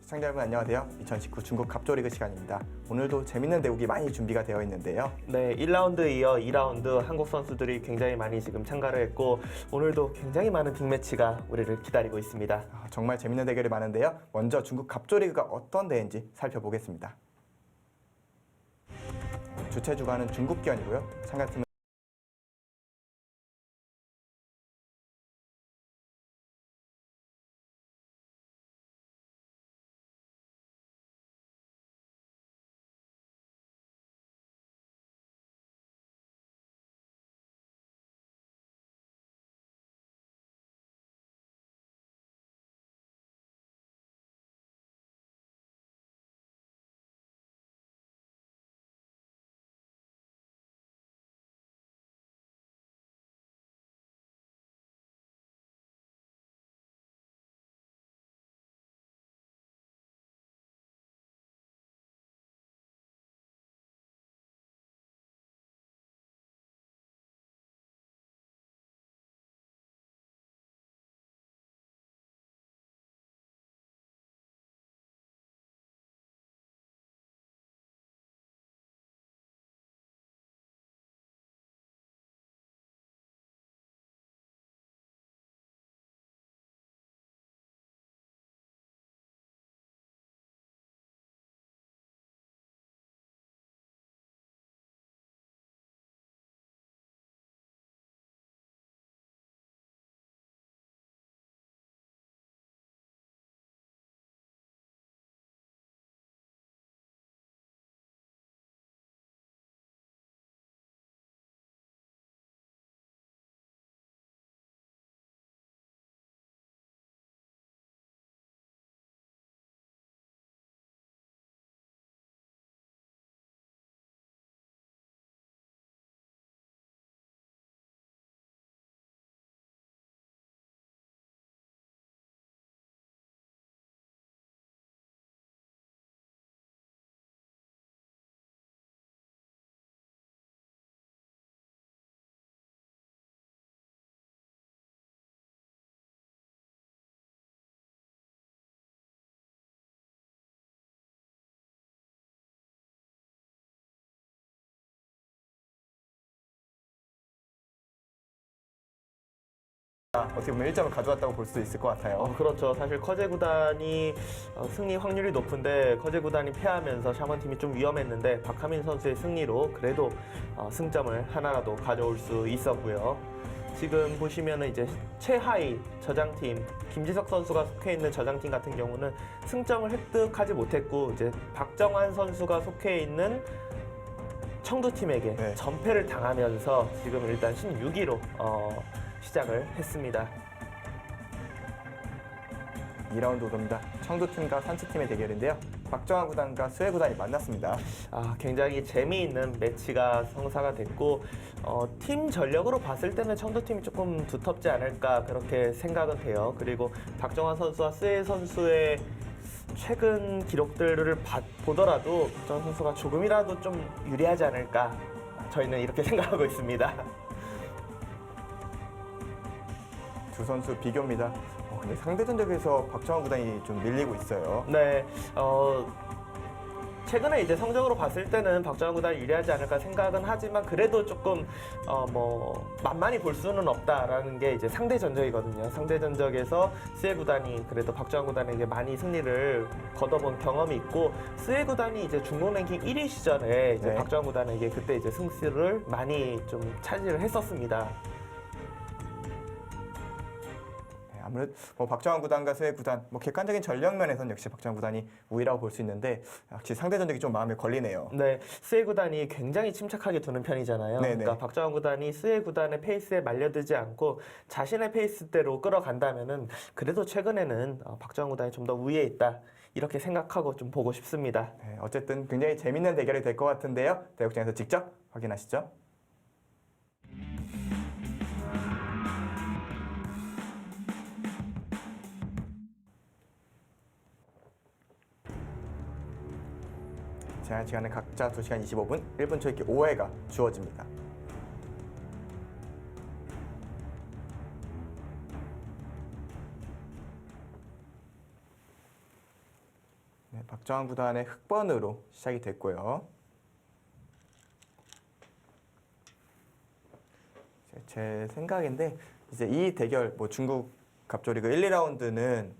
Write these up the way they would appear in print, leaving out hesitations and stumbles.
시청자 여러분 안녕하세요. 2019 중국 갑조리그 시간입니다. 오늘도 재밌는 대국이 많이 준비가 되어 있는데요. 네, 1라운드 이어 2라운드 한국 선수들이 굉장히 많이 지금 참가를 했고 오늘도 굉장히 많은 빅매치가 우리를 기다리고 있습니다. 정말 재밌는 대결이 많은데요. 먼저 중국 갑조리그가 어떤 대회인지 살펴보겠습니다. 주최 주관은 중국기원이고요. 참가팀은 어떻게 보면 1점을 가져왔다고 볼 수 있을 것 같아요. 그렇죠. 사실 커제 구단이 승리 확률이 높은데 커제 구단이 패하면서 샤먼팀이 좀 위험했는데 박하민 선수의 승리로 그래도 승점을 하나라도 가져올 수 있었고요. 지금 보시면은 이제 최하위 저장팀 김지석 선수가 속해 있는 저장팀 같은 경우는 승점을 획득하지 못했고 이제 박정환 선수가 속해 있는 청두팀에게 전패를 당하면서 지금 일단 16위로 시작을 했습니다. 2라운드 오릅니다. 청두팀과 산치팀의 대결인데요. 박정환 구단과 수해 구단이 만났습니다. 굉장히 재미있는 매치가 성사가 됐고 팀 전력으로 봤을 때는 청두팀이 조금 두텁지 않을까 그렇게 생각은 돼요. 그리고 박정환 선수와 수해 선수의 최근 기록들을 보더라도 박정환 선수가 조금이라도 좀 유리하지 않을까 저희는 이렇게 생각하고 있습니다. 두 선수 비교입니다. 근데 상대 전적에서 박정환 구단이 좀 밀리고 있어요. 네, 최근에 이제 성적으로 봤을 때는 박정환 구단이 유리하지 않을까 생각은 하지만 그래도 조금 만만히 볼 수는 없다라는 게 이제 상대 전적이거든요. 상대 전적에서 스웨 구단이 그래도 박정환 구단에게 많이 승리를 거둬본 경험이 있고 스웨 구단이 이제 중국 랭킹 1위 시절에 이제 박정환 구단에게 그때 이제 승수를 많이 좀 차지를 했었습니다. 아무래도 박정환 구단과 수해 구단, 객관적인 전력 면에서는 역시 박정환 구단이 우위라고 볼 수 있는데 역시 상대 전적이 좀 마음에 걸리네요. 네, 스웨 구단이 굉장히 침착하게 두는 편이잖아요. 그러니까 박정환 구단이 스웨 구단의 페이스에 말려들지 않고 자신의 페이스대로 끌어간다면은 그래도 최근에는 박정환 구단이 좀 더 우위에 있다. 이렇게 생각하고 좀 보고 싶습니다. 네, 어쨌든 굉장히 재밌는 대결이 될 것 같은데요. 대국장에서 직접 확인하시죠. 제한 시간은 각자 2시간 25분, 1분 초읽기 5회가 주어집니다. 네, 박정환 구단의 흑번으로 시작이 됐고요. 제 생각인데 이제 이 대결 뭐 중국 갑조리그 1, 2라운드는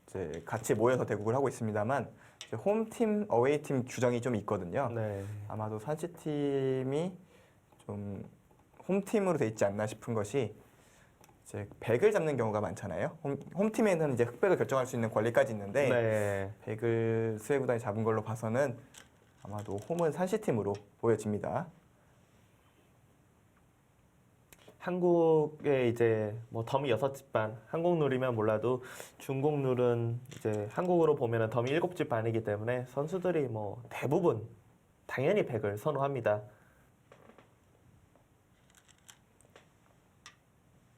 이제 같이 모여서 대국을 하고 있습니다만 이제 홈팀, 어웨이팀 규정이 좀 있거든요. 네. 아마도 산시팀이 좀 홈팀으로 돼 있지 않나 싶은 것이 이제 백을 잡는 경우가 많잖아요. 홈팀에는 이제 흑백을 결정할 수 있는 권리까지 있는데 네. 백을 수해 구단이 잡은 걸로 봐서는 아마도 홈은 산시팀으로 보여집니다. 한국의 이제 뭐 더미 6집 반, 한국 룰이면 몰라도 중국 룰은 이제 한국으로 보면은 더미 7집 반이기 때문에 선수들이 뭐 대부분 당연히 100을 선호합니다.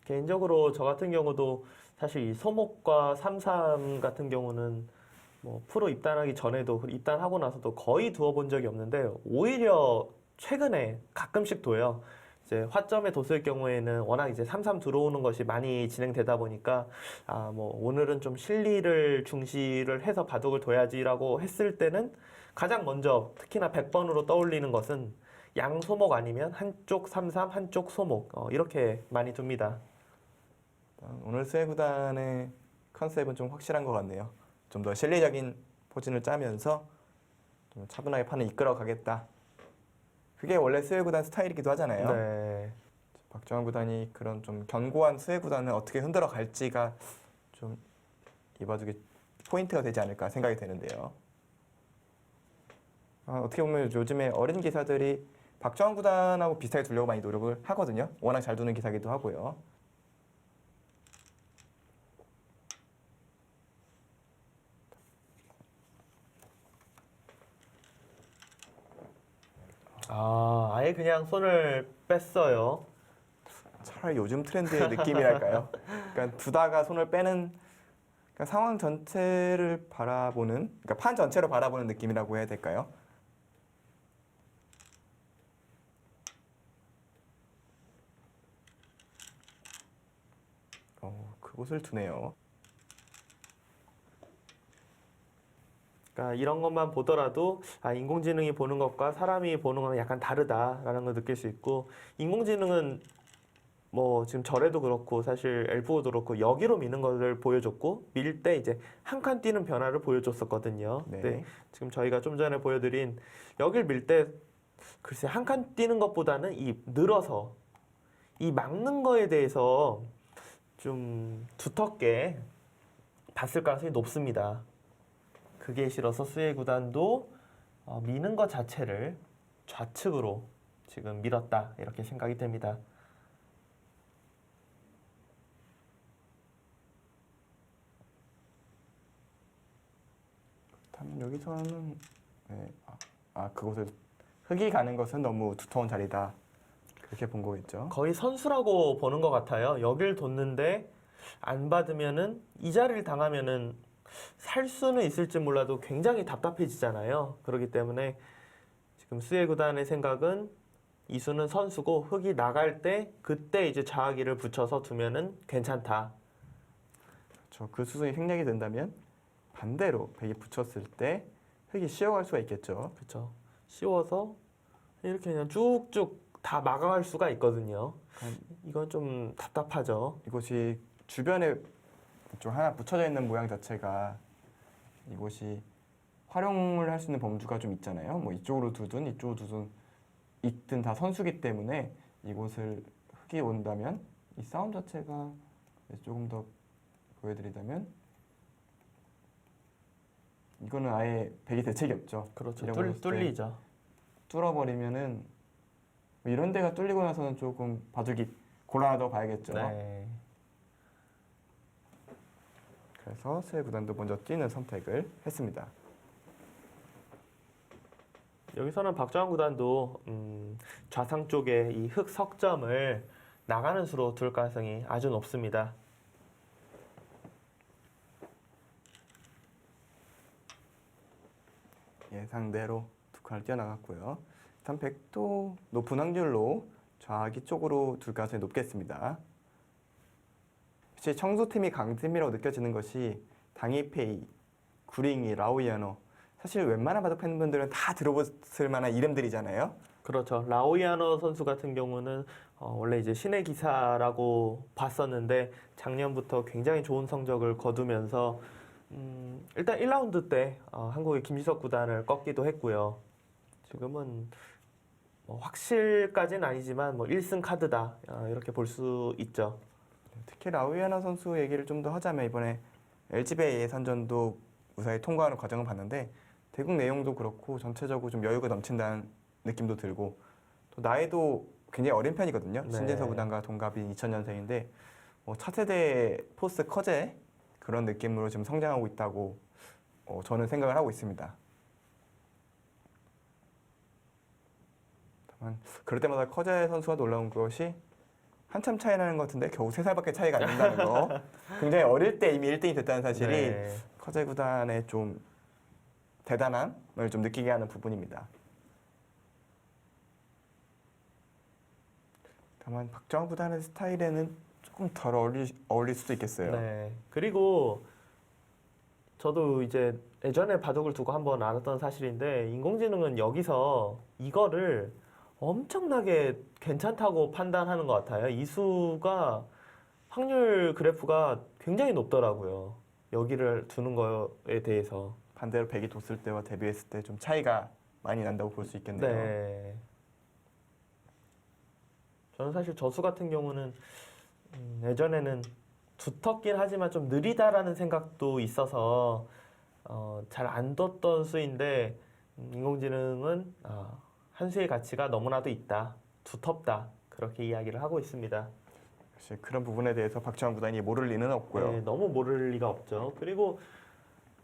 개인적으로 저 같은 경우도 사실 이 소목과 33 같은 경우는 뭐 프로 입단하기 전에도 입단하고 나서도 거의 두어본 적이 없는데 오히려 최근에 가끔씩 둬요. 이제 화점에 뒀을 경우에는 워낙 이제 33 들어오는 것이 많이 진행되다 보니까 아 뭐 오늘은 좀 실리를 중시를 해서 바둑을 둬야지라고 했을 때는 가장 먼저 특히나 100번으로 떠올리는 것은 양소목 아니면 한쪽 33, 한쪽 소목 이렇게 많이 둡니다. 오늘 수해 구단의 컨셉은 좀 확실한 것 같네요. 좀 더 실리적인 포진을 짜면서 좀 차분하게 판을 이끌어 가겠다. 그게 원래 수해 구단 스타일이기도 하잖아요. 네. 박정환 구단이 그런 좀 견고한 수해 구단을 어떻게 흔들어 갈지가 좀 이 바둑의 포인트가 되지 않을까 생각이 되는데요. 어떻게 보면 요즘에 어린 기사들이 박정환 구단하고 비슷하게 두려고 많이 노력을 하거든요. 워낙 잘 두는 기사기도 하고요. 아, 아예 그냥 손을 뺐어요. 차라리 요즘 트렌드의 느낌이랄까요? 그러니까 두다가 손을 빼는 그러니까 상황 전체를 바라보는, 그러니까 판 전체로 바라보는 느낌이라고 해야 될까요? 그곳을 두네요. 그러니까 이런 것만 보더라도 아, 인공지능이 보는 것과 사람이 보는 건 약간 다르다라는 걸 느낄 수 있고 인공지능은 뭐 지금 절에도 그렇고 사실 엘프고도 그렇고 여기로 미는 것을 보여줬고 밀 때 이제 한 칸 뛰는 변화를 보여줬었거든요. 네. 근데 지금 저희가 좀 전에 보여드린 여길 밀 때 글쎄 한 칸 뛰는 것보다는 이 늘어서 이 막는 거에 대해서 좀 두텁게 봤을 가능성이 높습니다. 그게 싫어서 수혜 구단도 미는 것 자체를 좌측으로 지금 밀었다 이렇게 생각이 됩니다. 그렇다면 여기서는 네. 그곳을 흙이 가는 것은 너무 두터운 자리다. 그렇게 본 거겠죠. 거의 선수라고 보는 것 같아요. 여길 뒀는데 안 받으면은 이 자리를 당하면은 살 수는 있을지 몰라도 굉장히 답답해지잖아요. 그렇기 때문에 지금 수혜 구단의 생각은 이수는 선수고 흙이 나갈 때 그때 이제 좌하기를 붙여서 두면은 괜찮다. 그렇죠. 그 수순이 생략이 된다면 반대로 백이 붙였을 때 흙이 쉬어갈 수가 있겠죠. 그렇죠. 씌워서 이렇게 그냥 쭉쭉 다 막아갈 수가 있거든요. 이건 좀 답답하죠. 이곳이 주변에 좀 하나 붙여져 있는 모양 자체가 이곳이 활용을 할 수 있는 범주가 좀 있잖아요. 뭐 이쪽으로 두든 이쪽으로 두든 있든 다 선수기 때문에 이곳을 흙이 온다면 이 싸움 자체가 조금 더 보여드리자면 이거는 아예 백이 대책이 없죠. 그렇죠. 잃어버렸을 때 뚫리죠. 뚫어버리면은 뭐 이런 데가 뚫리고 나서는 조금 바둑이 곤란하다고 봐야겠죠. 네. 그래서 수혜 구단도 먼저 뛰는 선택을 했습니다. 여기서는 박정환 구단도 좌상 쪽에 이 흙 석점을 나가는 수로 둘 가능성이 아주 높습니다. 예상대로 두 칸을 뛰어나갔고요. 일단 백도 높은 확률로 좌하기 쪽으로 둘 가능성이 높겠습니다. 혹시 청소팀이 강팀이라고 느껴지는 것이 당입회의 구링이, 라오이아노. 사실 웬만한 바둑 팬분들은 다 들어봤을 만한 이름들이잖아요. 그렇죠. 라오이아노 선수 같은 경우는 원래 이제 신의 기사라고 봤었는데 작년부터 굉장히 좋은 성적을 거두면서 일단 1라운드 때 한국의 김지석 구단을 꺾기도 했고요. 지금은 뭐 확실까지는 아니지만 뭐 1승 카드다 이렇게 볼 수 있죠. 특히 라우이아나 선수 얘기를 좀 더 하자면 이번에 LG배 예선전도 무사히 통과하는 과정을 봤는데 대국 내용도 그렇고 전체적으로 좀 여유가 넘친다는 느낌도 들고 또 나이도 굉장히 어린 편이거든요. 네. 신진서 구단과 동갑인 2000년생인데 차세대 포스 커제 그런 느낌으로 지금 성장하고 있다고 저는 생각을 하고 있습니다. 다만 그럴 때마다 커제 선수가 놀라운 것이 한참 차이 나는 것 같은데 겨우 3살밖에 차이가 안 난다는 거. 굉장히 어릴 때 이미 1등이 됐다는 사실이 네. 커제 구단의 좀 대단함을 좀 느끼게 하는 부분입니다. 다만 박정환 구단의 스타일에는 조금 덜 어울릴 수도 있겠어요. 네. 그리고 저도 이제 예전에 바둑을 두고 한번 알았던 사실인데 인공지능은 여기서 이거를 엄청나게 괜찮다고 판단하는 것 같아요. 이 수가 확률 그래프가 굉장히 높더라고요. 여기를 두는 거에 대해서. 반대로 백이 뒀을 때와 대비했을 때 좀 차이가 많이 난다고 볼 수 있겠네요. 네. 저는 사실 저수 같은 경우는 예전에는 두텁긴 하지만 좀 느리다라는 생각도 있어서 잘 안 뒀던 수인데 인공지능은 한 수의 가치가 너무나도 있다, 두텁다 그렇게 이야기를 하고 있습니다. 역시 그런 부분에 대해서 박정환 구단이 모를 리는 없고요. 네, 너무 모를 리가 없죠. 그리고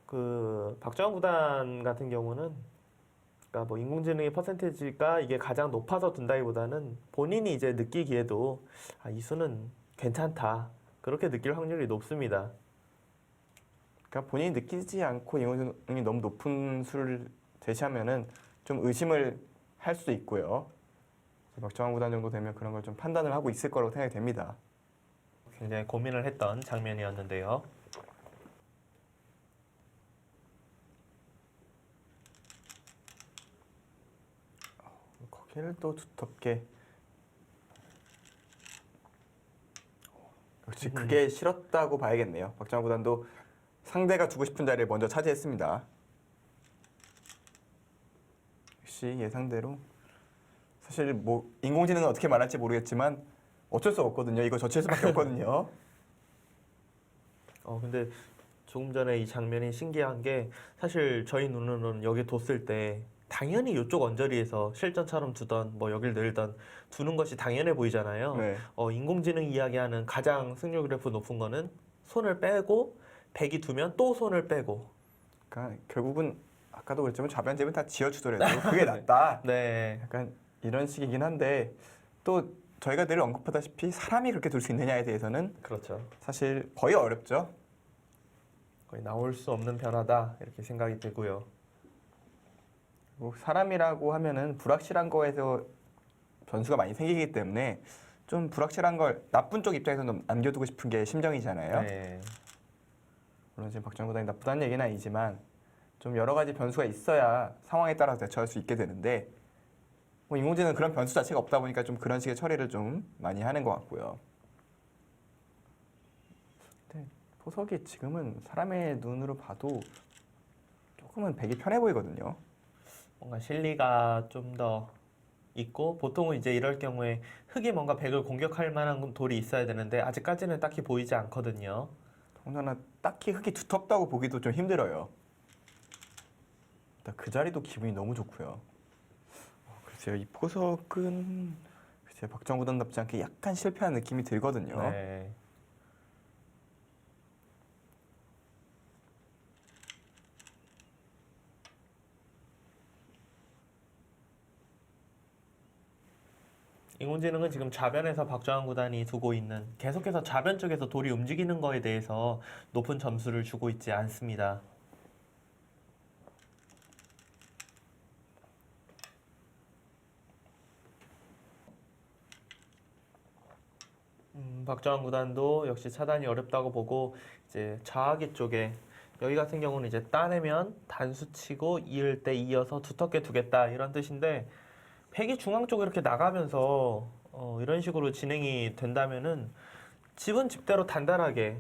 그 박정환 구단 같은 경우는 그러니까 뭐 인공지능의 퍼센테이지가 이게 가장 높아서 둔다기보다는 본인이 이제 느끼기에도 이 수는 괜찮다 그렇게 느낄 확률이 높습니다. 그러니까 본인이 느끼지 않고 인공지능이 너무 높은 수를 제시하면은 좀 의심을 할 수도 있고요. 박정환 구단 정도 되면 그런 걸 좀 판단을 하고 있을 거라고 생각이 됩니다. 굉장히 고민을 했던 장면이었는데요. 거기를 또 두텁게 역시 그게 싫었다고 봐야겠네요. 박정환 구단도 상대가 주고 싶은 자리를 먼저 차지했습니다. 역시 예상대로 사실 뭐 인공지능은 어떻게 말할지 모르겠지만 어쩔 수 없거든요. 이거 젖힐 수밖에 없거든요. 근데 조금 전에 이 장면이 신기한 게 사실 저희 눈으로는 여기 뒀을 때 당연히 이쪽 언저리에서 실전처럼 두던 뭐 여길 늘던 두는 것이 당연해 보이잖아요. 네. 인공지능 이야기하는 가장 승률 그래프 높은 거는 손을 빼고 백이 두면 또 손을 빼고. 그러니까 결국은 아까도 그랬지만 좌변집은 다 지어주더라도 그게 낫다. 네. 약간 이런 식이긴 한데 또 저희가 늘 언급하다시피 사람이 그렇게 둘 수 있느냐에 대해서는 그렇죠. 사실 거의 어렵죠. 거의 나올 수 없는 변화다 이렇게 생각이 들고요. 뭐 사람이라고 하면은 불확실한 거에서 변수가 많이 생기기 때문에 좀 불확실한 걸 나쁜 쪽 입장에서 좀 남겨두고 싶은 게 심정이잖아요. 네. 물론 지금 박정환 구단이 나쁘다는 얘기는 아니지만 좀 여러 가지 변수가 있어야 상황에 따라서 대처할 수 있게 되는데 뭐 인공지능은 그런 변수 자체가 없다 보니까 좀 그런 식의 처리를 좀 많이 하는 것 같고요. 근데 포석이 지금은 사람의 눈으로 봐도 조금은 백이 편해 보이거든요. 뭔가 실리가 좀 더 있고 보통은 이제 이럴 경우에 흙이 뭔가 백을 공격할 만한 돌이 있어야 되는데 아직까지는 딱히 보이지 않거든요. 더군다나 딱히 흙이 두텁다고 보기도 좀 힘들어요. 일단 그 자리도 기분이 너무 좋고요. 글쎄요, 이 포석은 글쎄요, 박정환 구단답지 않게 약간 실패한 느낌이 들거든요. 네. 인공지능은 지금 좌변에서 박정환 구단이 두고 있는 계속해서 좌변 쪽에서 돌이 움직이는 거에 대해서 높은 점수를 주고 있지 않습니다. 박정환 구단도 역시 차단이 어렵다고 보고 이제 좌하기 쪽에 여기 같은 경우는 이제 따내면 단수치고 이을 때 이어서 두텁게 두겠다 이런 뜻인데 백이 중앙 쪽으로 이렇게 나가면서 이런 식으로 진행이 된다면은 집은 집대로 단단하게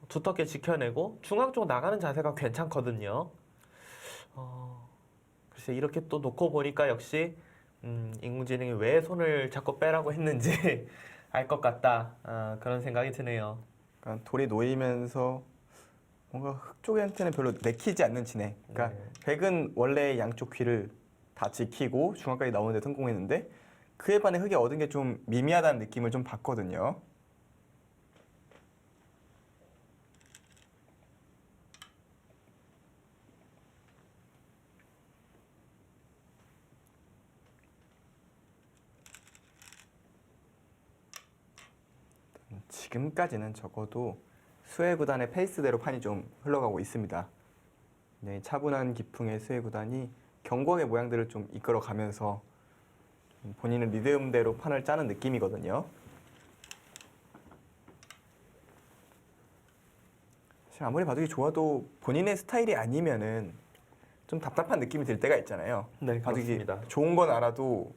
두텁게 지켜내고 중앙 쪽 나가는 자세가 괜찮거든요. 글쎄 이렇게 또 놓고 보니까 역시 인공지능이 왜 손을 자꾸 빼라고 했는지 알 것 같다. 그런 생각이 드네요. 그러니까 돌이 놓이면서 뭔가 흙 쪽한테는 별로 내키지 않는 진행. 그러니까 네. 백은 원래 양쪽 귀를 다 지키고 중앙까지 나오는 데 성공했는데 그에 반해 흙이 얻은 게 좀 미미하다는 느낌을 좀 받거든요. 지금까지는 적어도 수혜 구단의 페이스대로 판이 좀 흘러가고 있습니다. 네, 차분한 기풍의 수혜 구단이 경고의 모양들을 좀 이끌어가면서 본인은 리듬대로 판을 짜는 느낌이거든요. 사실 아무리 바둑이 좋아도 본인의 스타일이 아니면은 좀 답답한 느낌이 들 때가 있잖아요. 네, 바둑이 그렇습니다. 좋은 건 알아도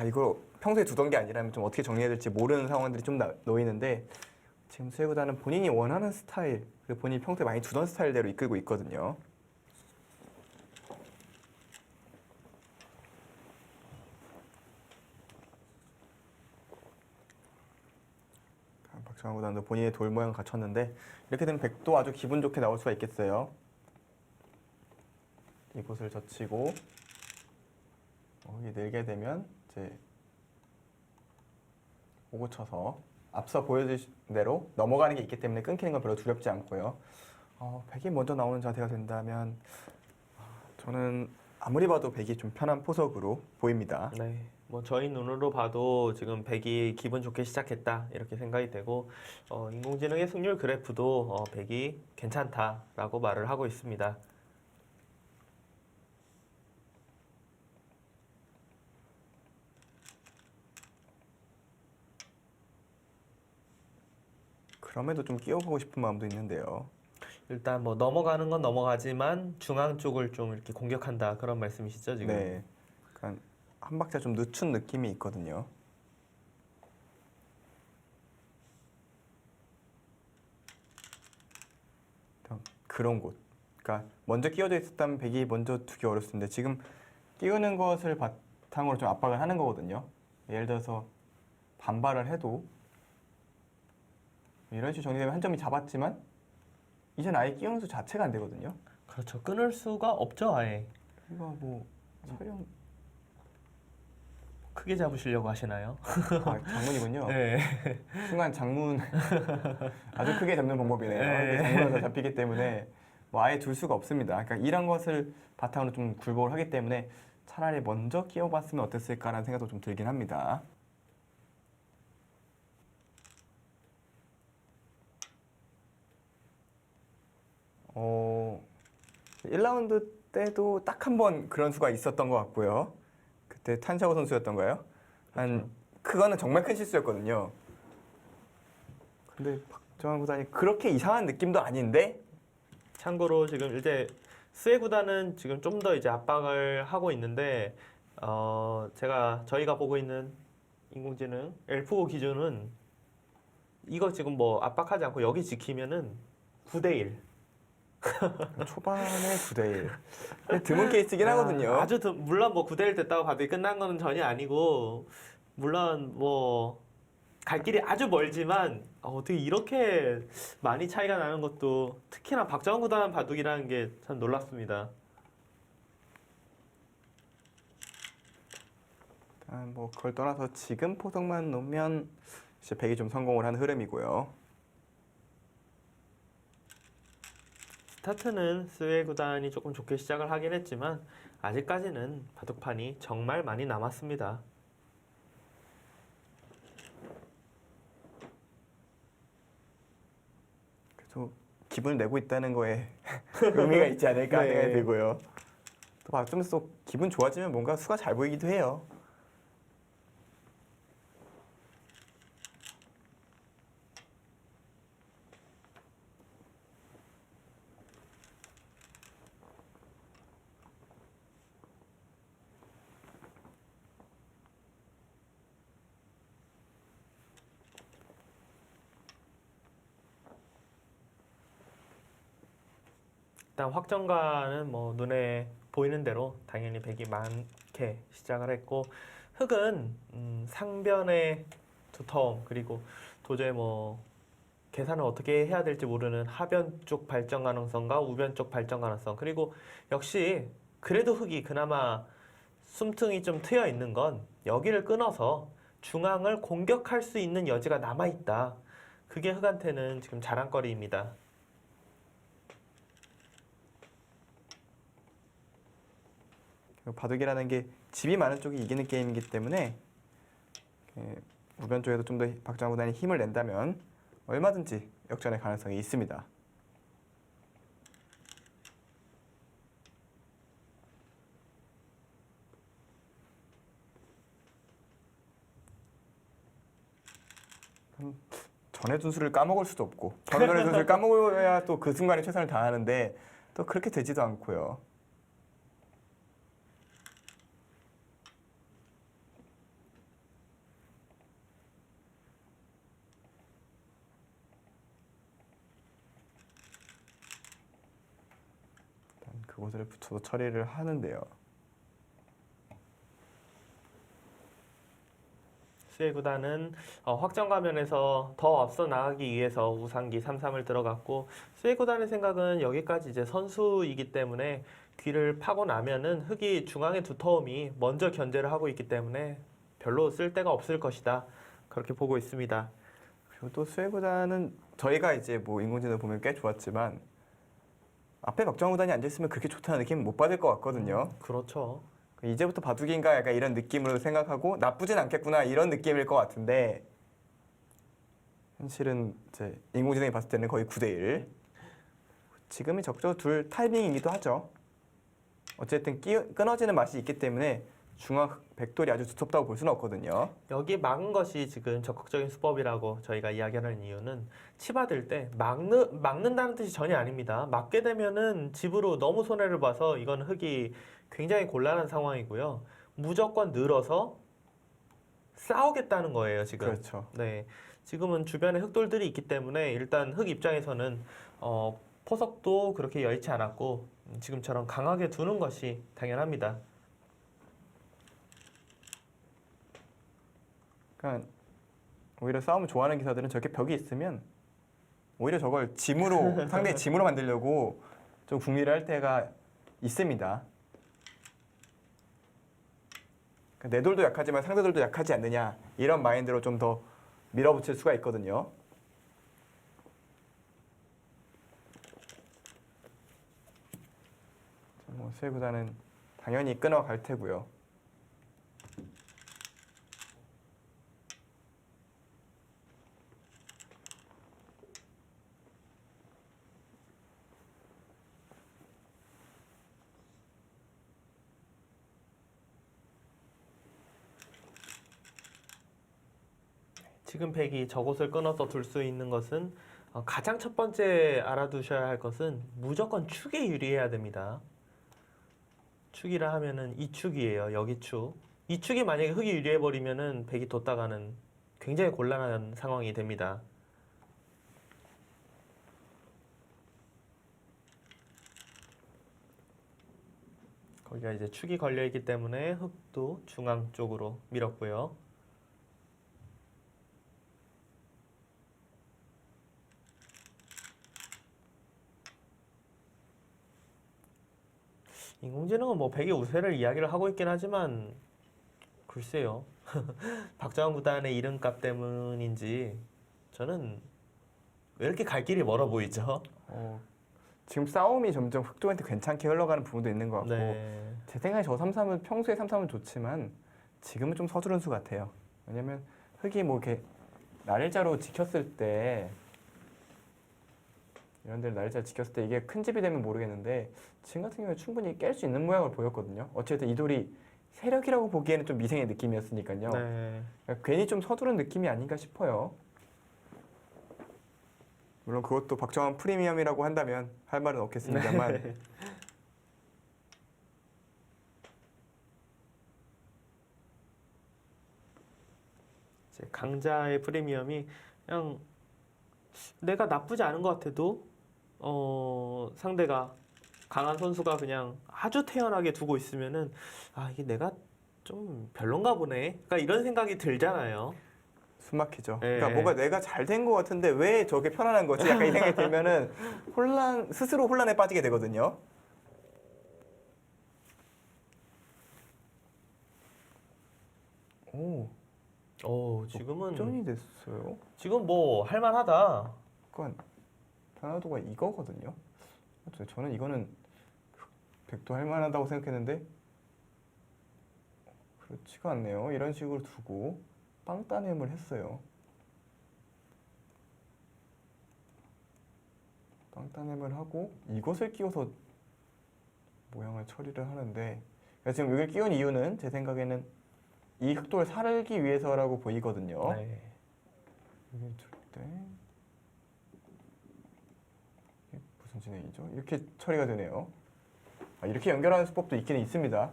이걸 평소에 두던 게 아니라면 좀 어떻게 정리해야 될지 모르는 상황들이 좀 놓이는데 지금 수혜 구단은 본인이 원하는 스타일 그리고 본인이 평소에 많이 두던 스타일대로 이끌고 있거든요. 박정환 구단도 본인의 돌 모양을 갖췄는데 이렇게 되면 백도 아주 기분 좋게 나올 수가 있겠어요. 이곳을 젖히고 여기 늘게 되면 이제 오고 쳐서 앞서 보여주신 대로 넘어가는 게 있기 때문에 끊기는 건 별로 두렵지 않고요. 백이 먼저 나오는 자세가 된다면 저는 아무리 봐도 백이 좀 편한 포석으로 보입니다. 네, 뭐 저희 눈으로 봐도 지금 백이 기분 좋게 시작했다 이렇게 생각이 되고 인공지능의 승률 그래프도 백이 괜찮다라고 말을 하고 있습니다. 그럼에도 좀 끼워보고 싶은 마음도 있는데요. 일단 뭐 넘어가는 건 넘어가지만 중앙 쪽을 좀 이렇게 공격한다 그런 말씀이시죠 지금? 네, 그러니까 한 박자 좀 늦춘 느낌이 있거든요. 그런 곳. 그러니까 먼저 끼워져 있었다면 백이 먼저 두기 어렸을 텐데 지금 끼우는 것을 바탕으로 좀 압박을 하는 거거든요. 예를 들어서 반발을 해도 이런 식으로 정리되면 한 점이 잡았지만 이젠 아예 끼우는 수 자체가 안 되거든요. 그렇죠. 끊을 수가 없죠 아예. 이거 뭐 촬영 크게 잡으시려고 하시나요? 장문이군요. 네. 순간 장문 아주 크게 잡는 방법이네요. 네. 이게 장문으로 잡히기 때문에 뭐 아예 둘 수가 없습니다. 그러니까 이런 것을 바탕으로 좀 굴복을 하기 때문에 차라리 먼저 끼워봤으면 어땠을까라는 생각도 좀 들긴 합니다. 어, 1라운드 때도 딱 한 번 그런 수가 있었던 것 같고요. 그때 탄샤오 선수였던가요? 그거는 정말 큰 실수였거든요. 근데 박정환 구단이 그렇게 이상한 느낌도 아닌데 참고로 지금 이제 스웨 구단은 지금 좀 더 이제 압박을 하고 있는데 저희가 보고 있는 인공지능 엘프고 기준은 이거 지금 뭐 압박하지 않고 여기 지키면은 9대1. 초반에 9대1 드문 케이스긴 하거든요. 물론 뭐 9대1 됐다고 바둑이 끝난 거는 전혀 아니고 물론 뭐 갈 길이 아주 멀지만 어떻게 이렇게 많이 차이가 나는 것도 특히나 박정환 구단 바둑이라는 게 참 놀랍습니다. 일단 뭐 그걸 떠나서 지금 포석만 놓으면 이제 백이 좀 성공을 한 흐름이고요. 스타트는 스웨 구단이 조금 좋게 시작을 하긴 했지만 아직까지는 바둑판이 정말 많이 남았습니다. 그래서 기분을 내고 있다는 거에 의미가 있지 않을까 네. 생각이 들고요. 또 박점수 또 기분 좋아지면 뭔가 수가 잘 보이기도 해요. 일단 확정가는 뭐 눈에 보이는 대로 당연히 백이 많게 시작을 했고 흑은 상변의 두터움 그리고 도저히 뭐 계산을 어떻게 해야 될지 모르는 하변 쪽 발전 가능성과 우변 쪽 발전 가능성 그리고 역시 그래도 흑이 그나마 숨통이 좀 트여 있는 건 여기를 끊어서 중앙을 공격할 수 있는 여지가 남아 있다. 그게 흑한테는 지금 자랑거리입니다. 바둑이라는 게 집이 많은 쪽이 이기는 게임이기 때문에 우변 쪽에도 좀 더 박정환 구단이 힘을 낸다면 얼마든지 역전의 가능성이 있습니다. 전의 분수를 까먹을 수도 없고 바로 전의 분수를 까먹어야 또 그 순간에 최선을 다하는데 또 그렇게 되지도 않고요. 일단 그곳을 붙여서 처리를 하는데요. 수혜 구단은 확정 가면에서 더 앞서 나가기 위해서 우상기 3-3을 들어갔고 수혜 구단의 생각은 여기까지 이제 선수이기 때문에 귀를 파고 나면은 흑이 중앙의 두터움이 먼저 견제를 하고 있기 때문에 별로 쓸 데가 없을 것이다. 그렇게 보고 있습니다. 그리고 또 수혜 구단은 저희가 이제 뭐 인공지능 보면 꽤 좋았지만 앞에 박정환 구단이 앉아있으면 그렇게 좋다는 느낌 못 받을 것 같거든요. 그렇죠. 이제부터 바둑인가 약간 이런 느낌으로 생각하고 나쁘진 않겠구나 이런 느낌일 것 같은데 현실은 이제 인공지능이 봤을 때는 거의 9대1. 지금이 적절히 둘 타이밍이기도 하죠. 어쨌든 끊어지는 맛이 있기 때문에 중앙 백돌이 아주 두텁다고 볼 수는 없거든요. 여기 막은 것이 지금 적극적인 수법이라고 저희가 이야기하는 이유는 치받을 때 막는다는 뜻이 전혀 아닙니다. 막게 되면은 집으로 너무 손해를 봐서 이건 흑이 굉장히 곤란한 상황이고요. 무조건 늘어서 싸우겠다는 거예요, 지금. 그렇죠. 네. 지금은 주변에 흑돌들이 있기 때문에 일단 흑 입장에서는 포석도 그렇게 여의치 않았고 지금처럼 강하게 두는 것이 당연합니다. 그러니까 오히려 싸움을 좋아하는 기사들은 저렇게 벽이 있으면 오히려 저걸 짐으로 상대의 짐으로 만들려고 좀 궁리를 할 때가 있습니다. 그러니까 내 돌도 약하지만 상대 돌도 약하지 않느냐 이런 마인드로 좀 더 밀어붙일 수가 있거든요. 뭐 수혜구단은 당연히 끊어갈 테고요. 지금 백이 저곳을 끊어서 둘 수 있는 것은 가장 첫 번째 알아두셔야 할 것은 무조건 축에 유리해야 됩니다. 축이라 하면은 이 축이에요. 여기 축. 이 축이 만약에 흑이 유리해버리면은 백이 뒀다가는 굉장히 곤란한 상황이 됩니다. 거기가 이제 축이 걸려있기 때문에 흑도 중앙 쪽으로 밀었고요. 인공지능은 뭐 백의 우세를 이야기를 하고 있긴 하지만 글쎄요. 박정환 구단의 이름값 때문인지 저는 왜 이렇게 갈 길이 멀어 보이죠? 지금 싸움이 점점 흑쪽한테 괜찮게 흘러가는 부분도 있는 것 같고 네. 제 생각에 저 3-3은 평소에 3-3은 좋지만 지금은 좀 서두른 수 같아요. 왜냐면 흑이 뭐 이렇게 날일자로 지켰을 때 이런 데를 날일자로 지켰을 때 이게 큰 집이 되면 모르겠는데 지금 같은 경우에 충분히 깰 수 있는 모양을 보였거든요. 어쨌든 이 돌이 세력이라고 보기에는 좀 미생의 느낌이었으니까요. 네. 그러니까 괜히 좀 서두른 느낌이 아닌가 싶어요. 물론 그것도 박정환 프리미엄이라고 한다면 할 말은 없겠습니다만 네. 이제 강자의 프리미엄이 그냥 내가 나쁘지 않은 것 같아도 상대가 강한 선수가 그냥 아주 태연하게 두고 있으면은 아 이게 내가 좀 별론가 보네. 그러니까 이런 생각이 들잖아요. 숨막히죠. 예, 그러니까 뭔가 내가 잘 된 것 같은데 왜 저게 편안한 거지? 약간 이 생각이 들면은 스스로 혼란에 빠지게 되거든요. 오, 지금은 역전이 됐어요. 지금 뭐 할만하다. 그러니까 변화도가 이거거든요. 저는 이거는 백도 할 만하다고 생각했는데 그렇지가 않네요. 이런 식으로 두고 빵따냄을 했어요. 빵따냄을 하고 이것을 끼워서 모양을 처리를 하는데 그러니까 지금 여기를 끼운 이유는 제 생각에는 이 흑돌을 살기 위해서라고 보이거든요. 네. 여기 둘때 이게 무슨 진행이죠? 이렇게 처리가 되네요. 이렇게 연결하는 수법도 있기는 있습니다.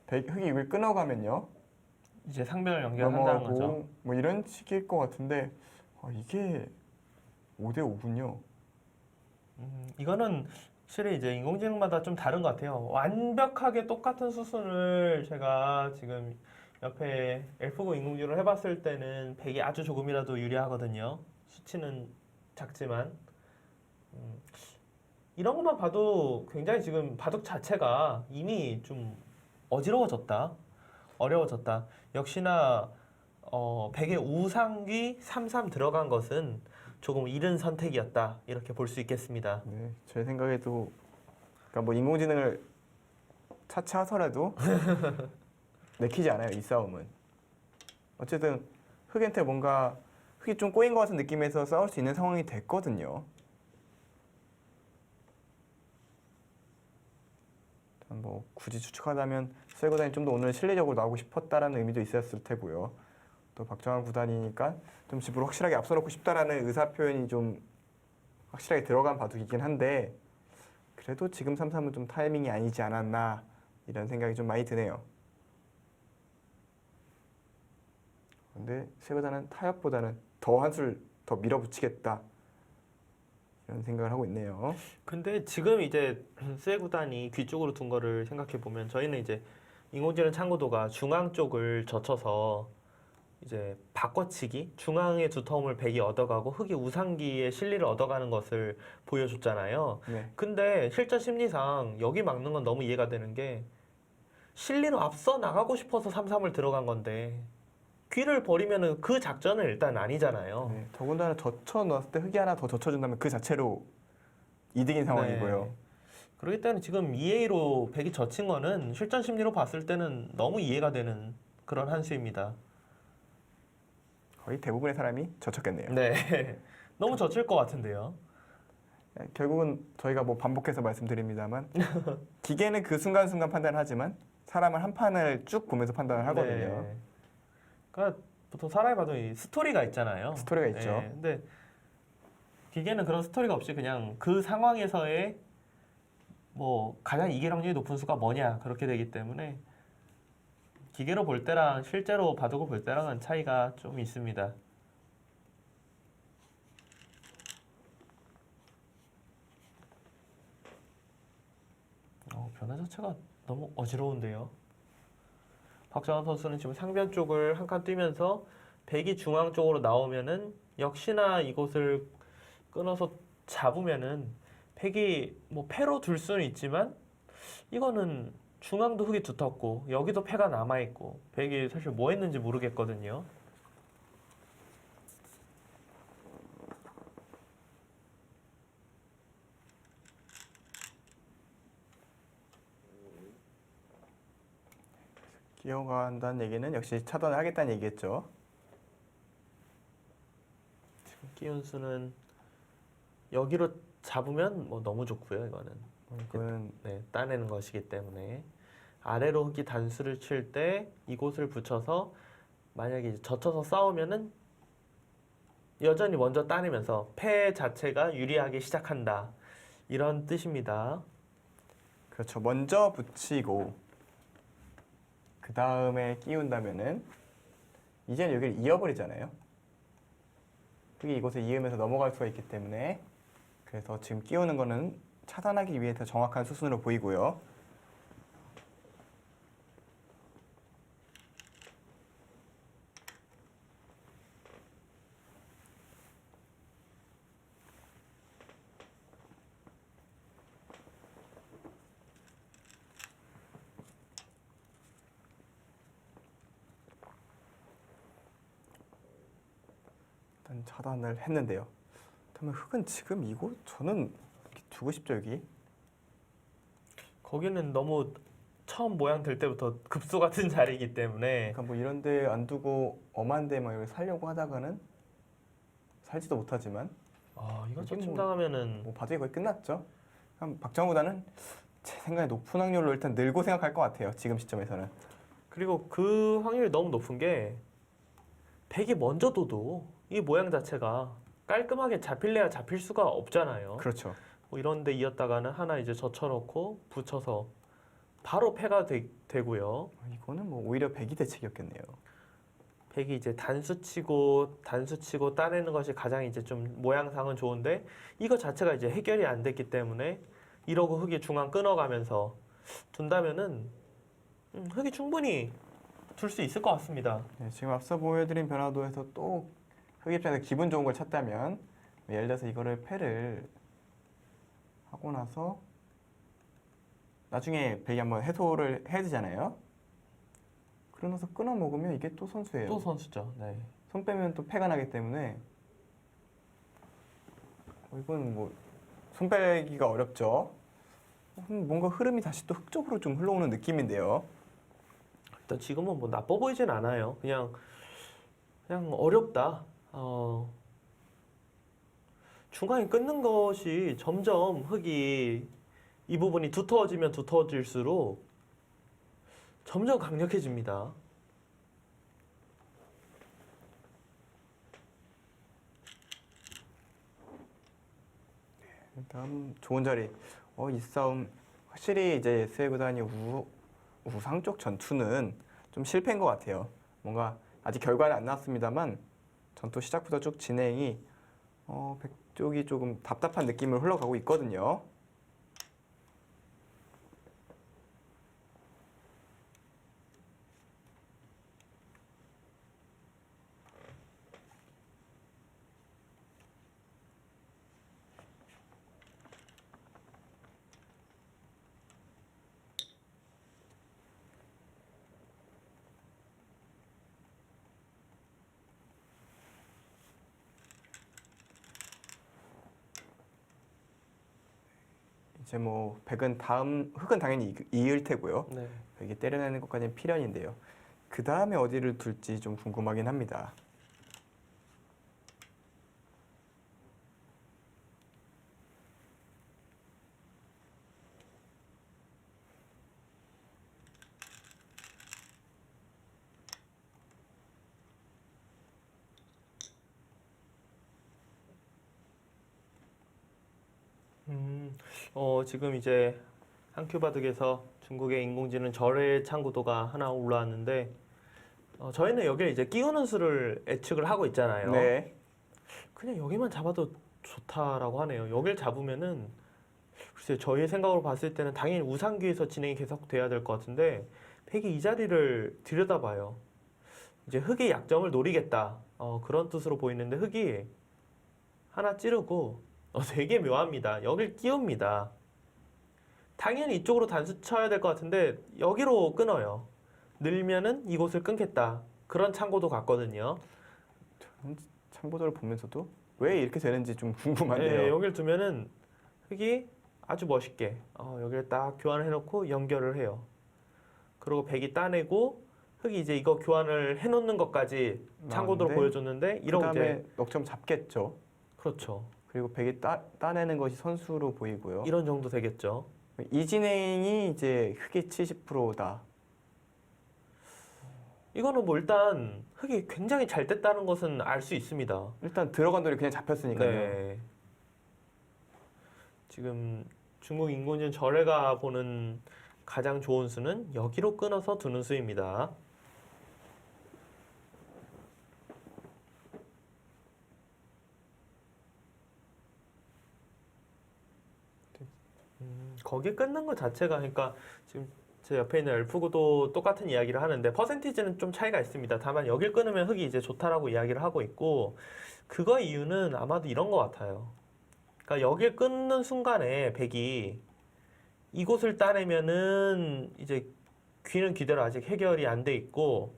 흑이 이걸 끊어가면요. 이제 상변을 연결한다는 거죠. 넘어가고 뭐 이런 식일 것 같은데 이게 5대 5군요. 이거는 확실히 이제 인공지능마다 좀 다른 것 같아요. 완벽하게 똑같은 수순을 제가 지금 옆에 엘프고 인공지능을 해봤을 때는 100이 아주 조금이라도 유리하거든요. 수치는 작지만 이런 것만 봐도 굉장히 지금 바둑 자체가 이미 좀 어지러워졌다. 어려워졌다. 역시나 100의 우상귀 33 들어간 것은 조금 이른 선택이었다. 이렇게 볼 수 있겠습니다. 네, 제 생각에도 그러니까 뭐 인공지능을 차치하더라도 내키지 않아요. 이 싸움은. 어쨌든 흑한테 뭔가 흑이 좀 꼬인 것 같은 느낌에서 싸울 수 있는 상황이 됐거든요. 뭐 굳이 추측하자면 수혜 구단이 좀 더 오늘 실리적으로 나오고 싶었다라는 의미도 있었을 테고요. 또 박정환 구단이니까 좀 집으로 확실하게 앞서놓고 싶다라는 의사 표현이 좀 확실하게 들어간 바둑이긴 한데 그래도 지금 3-3은 좀 타이밍이 아니지 않았나 이런 생각이 좀 많이 드네요. 근데 수혜 구단은 타협보다는 더 한술 더 밀어붙이겠다 이런 생각을 하고 있네요. 근데 지금 이제 쇠 구단이 귀 쪽으로 둔 거를 생각해 보면 저희는 이제 인공지능 참고도가 중앙 쪽을 젖혀서 이제 바꿔치기 중앙의 두터움을 백이 얻어가고 흑이 우상기의 실리를 얻어가는 것을 보여줬잖아요. 네. 근데 실전 심리상 여기 막는 건 너무 이해가 되는 게 실리로 앞서 나가고 싶어서 3-3을 들어간 건데 귀를 버리면은 그 작전은 일단 아니잖아요. 네, 더군다나 젖혀 넣었을 때 흑이 하나 더 젖혀준다면 그 자체로 이득인 상황이고요. 네. 그렇기 때문에 지금 2A로 백이 젖힌 거는 실전 심리로 봤을 때는 너무 이해가 되는 그런 한 수입니다. 거의 대부분의 사람이 젖혔겠네요. 네. 너무 젖힐 것 같은데요. 결국은 저희가 뭐 반복해서 말씀드립니다만 기계는 그 순간순간 판단을 하지만 사람은 한 판을 쭉 보면서 판단을 하거든요. 네. 그러니까 보통 사람이 봐도 이 스토리가 있잖아요. 스토리가 있죠. 네. 근데 기계는 그런 스토리가 없이 그냥 그 상황에서의 뭐 가장 이길 확률이 높은 수가 뭐냐 그렇게 되기 때문에 기계로 볼 때랑 실제로 바둑을 볼 때랑은 차이가 좀 있습니다. 변화 자체가 너무 어지러운데요. 박정환 선수는 지금 상변 쪽을 한 칸 뛰면서 백이 중앙 쪽으로 나오면은 역시나 이곳을 끊어서 잡으면은 백이 뭐 패로 둘 수는 있지만 이거는 중앙도 흙이 두텁고 여기도 패가 남아 있고 백이 사실 뭐 했는지 모르겠거든요. 끼어간다는 얘기는 역시 차단을 하겠다는 얘기겠죠. 지금 끼운수는 여기로 잡으면 뭐 너무 좋고요. 이거는 이거는 네, 따내는 것이기 때문에 아래로 흙이 단수를 칠 때 이곳을 붙여서 만약에 이제 젖혀서 싸우면은 여전히 먼저 따내면서 패 자체가 유리하게 시작한다 이런 뜻입니다. 그렇죠. 먼저 붙이고 그 다음에 끼운다면은 이제는 여기를 이어버리잖아요. 흙이 이곳에 이으면서 넘어갈 수가 있기 때문에 그래서 지금 끼우는 거는 차단하기 위해 더 정확한 수순으로 보이고요. 일단 차단을 했는데요. 그러면 흑은 지금 이곳 저는 이렇게 두고 싶죠 여기. 거기는 너무 처음 모양 될 때부터 급소 같은 자리이기 때문에 그러니까 뭐 이런데 안 두고 엄한데 막 여기 살려고 하다가는 살지도 못하지만 이거 이게 저침 뭐- 당하면은 뭐 바둑이 거의 끝났죠. 그럼 박정우보다는 제 생각에 높은 확률로 일단 늘고 생각할 것 같아요. 지금 시점에서는. 그리고 그 확률이 너무 높은 게 백이 먼저 둬도 이 모양 자체가 깔끔하게 잡힐래야 잡힐 수가 없잖아요. 그렇죠. 뭐 이런 데 이었다가는 하나 이제 젖혀놓고 붙여서 바로 패가 되고요. 이거는 뭐 오히려 백이 대책이었겠네요. 백이 이제 단수치고 따내는 것이 가장 이제 좀 모양상은 좋은데 이거 자체가 이제 해결이 안 됐기 때문에 이러고 흑이 중앙 끊어가면서 둔다면은 흑이 충분히 둘 수 있을 것 같습니다. 네, 지금 앞서 보여드린 변화도에서 또 흑 입장에서 기분 좋은 걸 찾다면 예를 들어서 이거를 패를 하고 나서 나중에 백이 한번 해소를 해야 되잖아요. 그러고 나서 끊어 먹으면 이게 또 선수예요. 또 선수죠. 네. 손 빼면 또 패가 나기 때문에 이건 뭐 손 빼기가 어렵죠. 뭔가 흐름이 다시 또 흑쪽으로 좀 흘러오는 느낌인데요. 일단 지금은 뭐 나빠 보이진 않아요. 그냥 어렵다. 중간에 끊는 것이 점점 흑이 이 부분이 두터워지면 두터워질수록 점점 강력해집니다. 다음 좋은 자리. 이 싸움 확실히 이제 스웨 구단이 우상 쪽 전투는 좀 실패인 것 같아요. 뭔가 아직 결과는 안 나왔습니다만 전투 시작부터 쭉 진행이 백쪽이 조금 답답한 느낌을 흘러가고 있거든요. 이제 뭐 백은 흑은 당연히 이을 테고요. 네. 백이 때려내는 것까지는 필연인데요. 그 다음에 어디를 둘지 좀 궁금하긴 합니다. 지금 이제 한큐 바둑에서 중국의 인공지능 절의 창구도가 하나 올라왔는데 저희는 여기를 이제 끼우는 수를 예측을 하고 있잖아요. 네. 그냥 여기만 잡아도 좋다라고 하네요. 여길 잡으면은 글쎄 저희의 생각으로 봤을 때는 당연히 우상기에서 진행이 계속 돼야 될 것 같은데 백이 이 자리를 들여다봐요. 이제 흑의 약점을 노리겠다. 그런 뜻으로 보이는데 흑이 하나 찌르고 되게 묘합니다. 여길 끼웁니다. 당연히 이쪽으로 단수 쳐야 될 것 같은데 여기로 끊어요. 늘면은 이곳을 끊겠다. 그런 창고도 같거든요. 참고도를 보면서도 왜 이렇게 되는지 좀 궁금한데요. 네, 여기를 두면은 흑이 아주 멋있게 여기를 딱 교환을 해놓고 연결을 해요. 그리고 백이 따내고 흑이 이제 이거 교환을 해놓는 것까지 창고도로 나오는데 보여줬는데 이러고 그다음에 이제 넉점 잡겠죠. 그렇죠. 그리고 백이 따내는 것이 선수로 보이고요. 이런 정도 되겠죠. 이 진행이 이제 흑의 70%다. 이거는 뭐 일단 흑이 굉장히 잘 됐다는 것은 알 수 있습니다. 일단 들어간 돌이 그냥 잡혔으니까요. 네. 지금 중국 인공지능 절에가 보는 가장 좋은 수는 여기로 끊어서 두는 수입니다. 거기에 끊는 것 자체가 그러니까 지금 제 옆에 있는 엘프고도 똑같은 이야기를 하는데 퍼센티지는 좀 차이가 있습니다. 다만 여길 끊으면 흙이 이제 좋다라고 이야기를 하고 있고 그거 이유는 아마도 이런 것 같아요. 그러니까 여길 끊는 순간에 백이 이곳을 따내면은 이제 귀는 귀대로 아직 해결이 안 돼 있고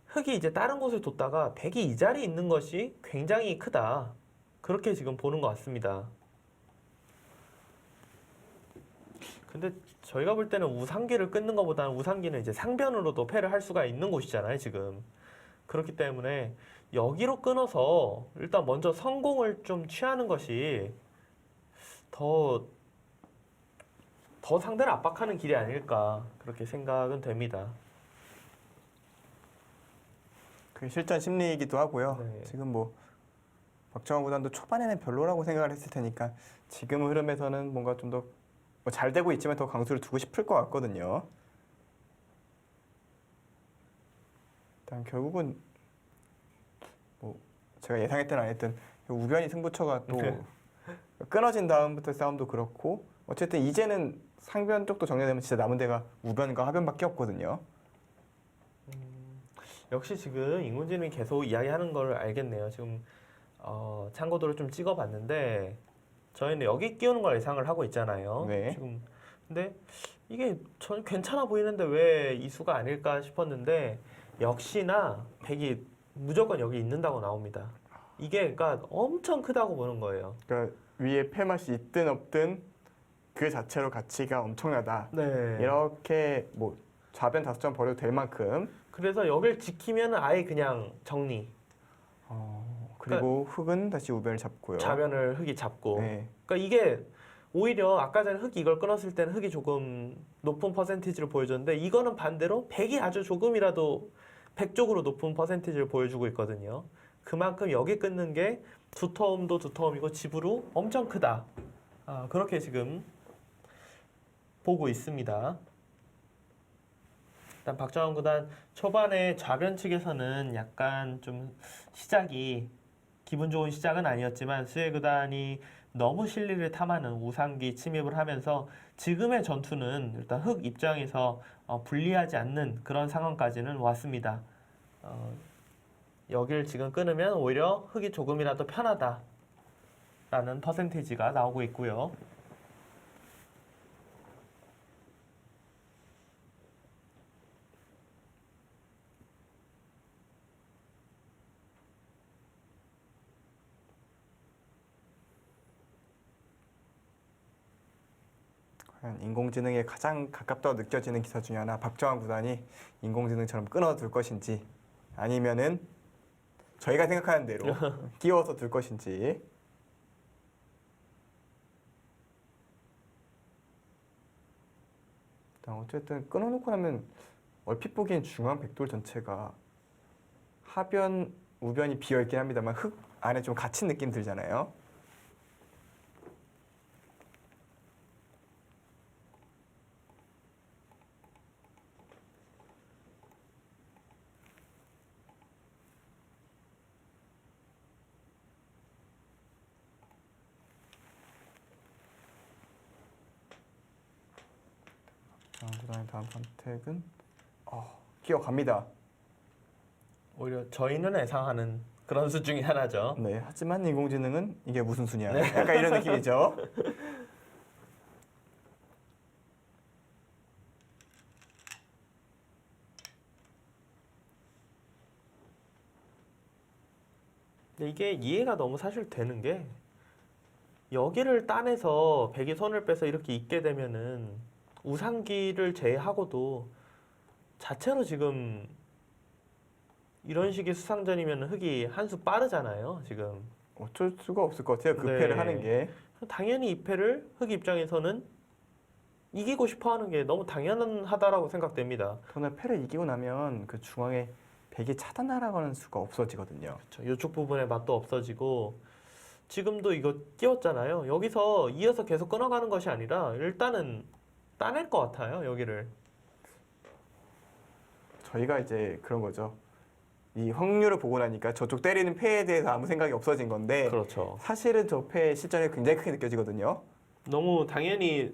흙이 이제 다른 곳을 뒀다가 백이 이 자리에 있는 것이 굉장히 크다. 그렇게 지금 보는 것 같습니다. 근데 저희가 볼 때는 우상기를 끊는 것보다는 우상기는 이제 상변으로도 패를 할 수가 있는 곳이잖아요, 지금. 그렇기 때문에 여기로 끊어서 일단 먼저 성공을 좀 취하는 것이 더 상대를 압박하는 길이 아닐까 그렇게 생각은 됩니다. 그 실전 심리이기도 하고요. 네. 지금 뭐 박정호 구단도 초반에는 별로라고 생각을 했을 테니까 지금 흐름에서는 뭔가 좀 더 잘 되고 있지만 더 강수를 두고 싶을 것 같거든요. 일단 결국은 뭐 제가 예상했든 안 했든 우변이 승부처가 또 끊어진 다음부터 싸움도 그렇고 어쨌든 이제는 상변 쪽도 정리되면 진짜 남은 데가 우변과 하변밖에 없거든요. 역시 지금 인공지능이 계속 이야기하는 걸 알겠네요. 지금 참고도를 좀 찍어봤는데 저희는 여기 끼우는 걸 예상을 하고 있잖아요. 네. 지금 근데 이게 전 괜찮아 보이는데 왜 이수가 아닐까 싶었는데 역시나 백이 무조건 여기 있는다고 나옵니다. 이게 그러니까 엄청 크다고 보는 거예요. 그러니까 위에 폐맛이 있든 없든 그 자체로 가치가 엄청나다. 네. 이렇게 뭐 좌변 5점 버려도 될 만큼 그래서 여길 지키면 아예 그냥 정리. 그리고 흙은 다시 우변을 잡고요. 좌변을 흙이 잡고. 네. 그러니까 이게 오히려 아까 전에 흙이 이걸 끊었을 때는 흙이 조금 높은 퍼센티지를 보여줬는데 이거는 반대로 백이 아주 조금이라도 백 쪽으로 높은 퍼센티지를 보여주고 있거든요. 그만큼 여기 끊는 게 두터움도 두터움이고 집으로 엄청 크다. 그렇게 지금 보고 있습니다. 일단 박정원 구단 초반에 좌변 측에서는 약간 좀 시작이 기분 좋은 시작은 아니었지만 수혜 구단이 너무 실리를 탐하는 우상기 침입을 하면서 지금의 전투는 일단 흑 입장에서 불리하지 않는 그런 상황까지는 왔습니다. 여길 지금 끊으면 오히려 흑이 조금이라도 편하다라는 퍼센테이지가 나오고 있고요. 과연 인공지능에 가장 가깝다고 느껴지는 기사 중에 하나 박정환 구단이 인공지능처럼 끊어둘 것인지 아니면은 저희가 생각하는 대로 끼워서 둘 것인지. 일단 어쨌든 끊어놓고 나면 얼핏 보기엔 중앙 백돌 전체가 하변, 우변이 비어있긴 합니다만 흙 안에 좀 갇힌 느낌 들잖아요. 구단의 다음 선택은 끼어갑니다. 오히려 저희는 예상하는 그런 수 중에 하나죠. 네, 하지만 인공지능은 이게 무슨 수냐? 약간 이런 느낌이죠. 근데 이게 이해가 너무 사실 되는 게 여기를 따내서 백이 손을 빼서 이렇게 있게 되면은 우상기를 제외하고도 자체로 지금 이런 식의 수상전이면 흙이 한 수 빠르잖아요. 지금 어쩔 수가 없을 것 같아요. 그 네. 패를 하는 게. 당연히 이 패를 흙 입장에서는 이기고 싶어하는 게 너무 당연하다라고 생각됩니다. 오늘 패를 이기고 나면 그 중앙에 백이 차단하라는 수가 없어지거든요. 그렇죠. 이쪽 부분에 맛도 없어지고 지금도 이거 끼웠잖아요. 여기서 이어서 계속 끊어가는 것이 아니라 일단은 따낼 것 같아요. 여기를. 저희가 이제 그런 거죠. 이 확률을 보고 나니까 저쪽 때리는 패에 대해서 아무 생각이 없어진 건데 그렇죠. 사실은 저 패의 실전이 굉장히 크게 느껴지거든요. 너무 당연히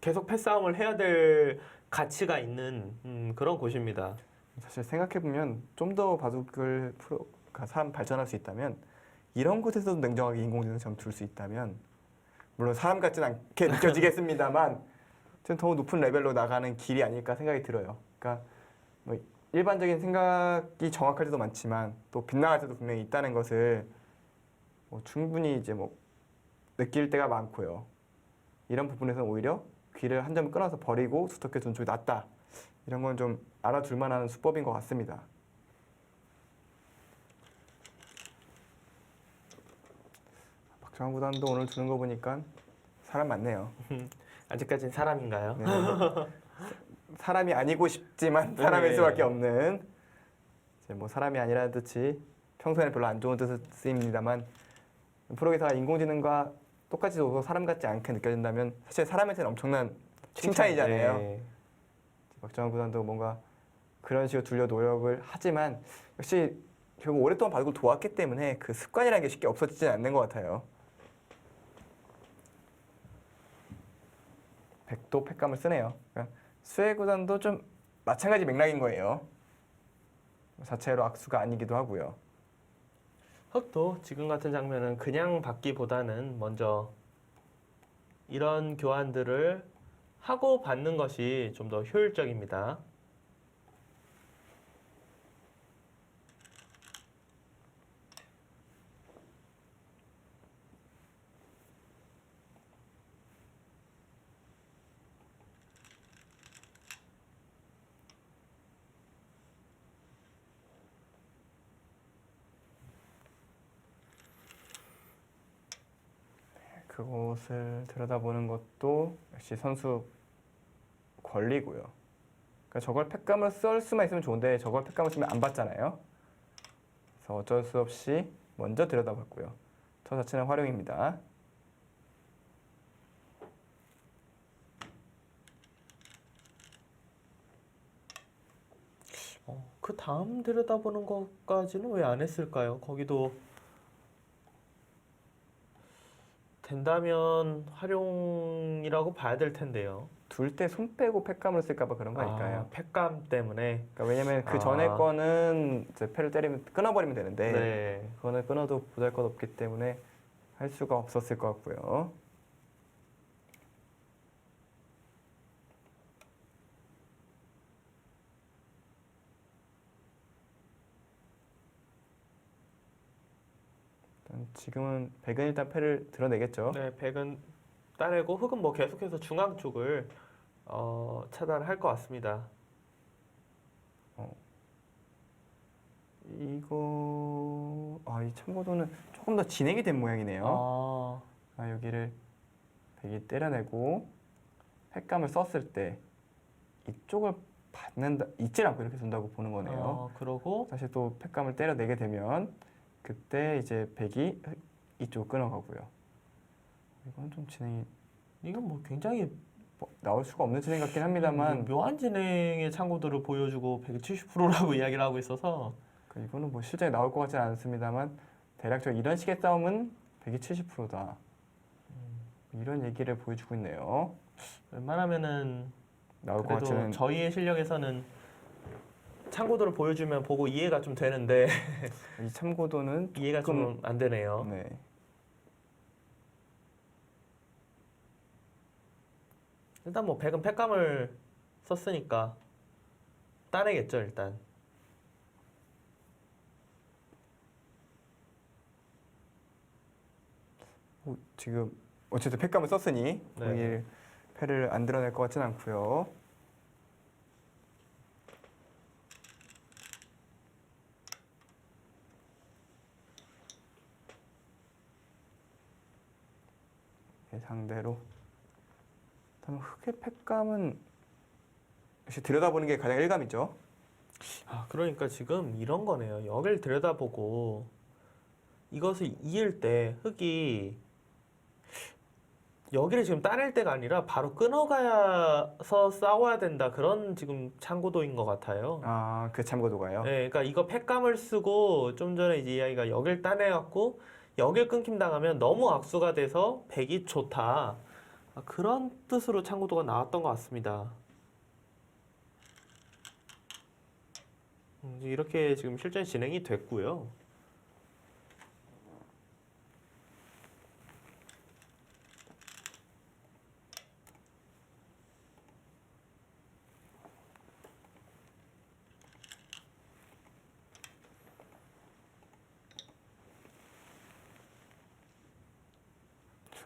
계속 패싸움을 해야 될 가치가 있는 그런 곳입니다. 사실 생각해 보면 좀 더 바둑을 사람 발전할 수 있다면 이런 곳에서도 냉정하게 인공지능 점 둘 수 있다면 물론 사람 같지는 않게 느껴지겠습니다만 좀 더 높은 레벨로 나가는 길이 아닐까 생각이 들어요. 그러니까 뭐 일반적인 생각이 정확할 때도 많지만 또 빗나갈 때도 분명히 있다는 것을 뭐 충분히 이제 뭐 느낄 때가 많고요. 이런 부분에서는 오히려 귀를 한 점 끊어서 버리고 두텁게 두는 쪽이 낫다. 이런 건 좀 알아둘 만한 수법인 것 같습니다. 박정환 구단도 오늘 두는 거 보니까 사람 많네요. 아직까지는 사람인가요? 네, 사람이 아니고 싶지만 사람일 수밖에 없는 이제 뭐 사람이 아니라는 뜻이 평소에는 별로 안 좋은 뜻을 쓰입니다만 프로기사가 인공지능과 똑같이 둬도 사람 같지 않게 느껴진다면 사실 사람한테는 엄청난 칭찬이잖아요. 네. 박정환 구단도 뭔가 그런 식으로 둘려 노력을 하지만 역시 결국 오랫동안 바둑을 도왔기 때문에 그 습관이라는 게 쉽게 없어지지는 않는 것 같아요. 백도 팩감을 쓰네요. 그러니까 수혜 구단도 좀 마찬가지 맥락인 거예요. 자체로 악수가 아니기도 하고요. 흑도 지금 같은 장면은 그냥 받기보다는 먼저 이런 교환들을 하고 받는 것이 좀 더 효율적입니다. 그곳을 들여다보는 것도 역시 선수 권리고요. 그러니까 저걸 팩감을 쓸 수만 있으면 좋은데 저걸 팩감을 쓰면 안 받잖아요. 그래서 어쩔 수 없이 먼저 들여다봤고요. 저 자체는 활용입니다. 그 다음 들여다보는 것까지는 왜 안 했을까요? 거기도 된다면 활용이라고 봐야 될 텐데요. 둘 때 손 빼고 팩감을 쓸까 봐 그런 거 아닐까요? 팩감 때문에. 그러니까 왜냐면 그 전에 거는 이제 패를 때리면 끊어버리면 되는데 네. 그거는 끊어도 보잘것없기 때문에 할 수가 없었을 것 같고요. 지금은 백은 일단 패를 드러내겠죠. 네, 백은 따내고 흑은 뭐 계속해서 중앙 쪽을 차단할 것 같습니다. 이 참고도는 조금 더 진행이 된 모양이네요. 여기를 백이 때려내고 팩감을 썼을 때 이쪽을 받는다, 잊질 않고 이렇게 둔다고 보는 거네요. 그러고 다시 또 팩감을 때려내게 되면 그때 이제 백이 이쪽 끊어가고요. 이건 좀 진행이 이건 뭐 굉장히 나올 수가 없는 진행 같긴 합니다만 묘한 진행의 참고도를 보여주고 170%라고 이야기를 하고 있어서 이거는 뭐 실제 나올 것 같지는 않습니다만 대략적으로 이런 식의 싸움은 170%다. 이런 얘기를 보여주고 있네요. 웬만하면은 나올 것 그래도 같지는 저희의 실력에서는 참고도를 보여주면 보고 이해가 좀 되는데 이 참고도는 이해가 좀 안 되네요. 네. 일단 뭐 백은 팩감을 썼으니까 따내겠죠 일단. 지금 어쨌든 팩감을 썼으니 네. 거기 패를 안 드러낼 것 같지는 않고요. 상대로 흑의 팩감은 역시 들여다보는 게 가장 일감이죠. 그러니까 지금 이런 거네요. 여길 들여다보고 이것을 이을 때 흑이 여기를 지금 따낼 때가 아니라 바로 끊어가서 싸워야 된다. 그런 지금 참고도인 것 같아요. 그 참고도가요? 네, 그러니까 이거 팩감을 쓰고 좀 전에 이제 이야기가 여길 따내갖고 여길 끊김 당하면 너무 악수가 돼서 백이 좋다. 그런 뜻으로 참고도가 나왔던 것 같습니다. 이렇게 지금 실전이 진행이 됐고요.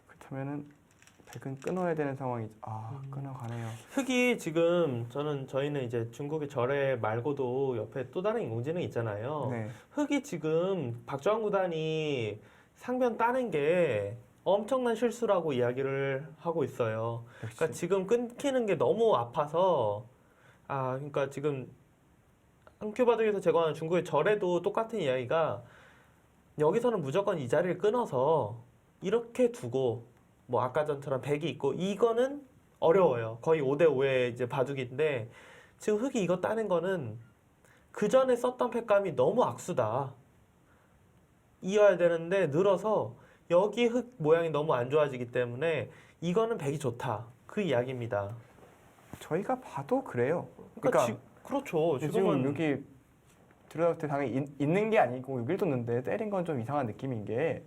그렇다면은 백은 끊어야 되는 상황이 끊어가네요. 흑이 지금 저희는 이제 중국의 절에 말고도 옆에 또 다른 인공지능이 있잖아요. 네. 흑이 지금 박주환 구단이 상변 따는 게 엄청난 실수라고 이야기를 하고 있어요. 역시 그러니까 지금 끊기는 게 너무 아파서 그러니까 지금 한큐 바둑에서 제거하는 중국의 절에도 똑같은 이야기가 여기서는 무조건 이 자리를 끊어서 이렇게 두고 뭐 아까 전처럼 백이 있고 이거는 어려워요. 거의 5대5의 이제 바둑인데 지금 흑이 이거 따는 거는 그 전에 썼던 팩감이 너무 악수다. 이어야 되는데 늘어서 여기 흑 모양이 너무 안 좋아지기 때문에 이거는 백이 좋다. 그 이야기입니다. 저희가 봐도 그래요. 그러니까 그렇죠. 지금 지금은 여기 들어갈 때 당연히 있는 게 아니고 여길 뒀는데 때린 건 좀 이상한 느낌인 게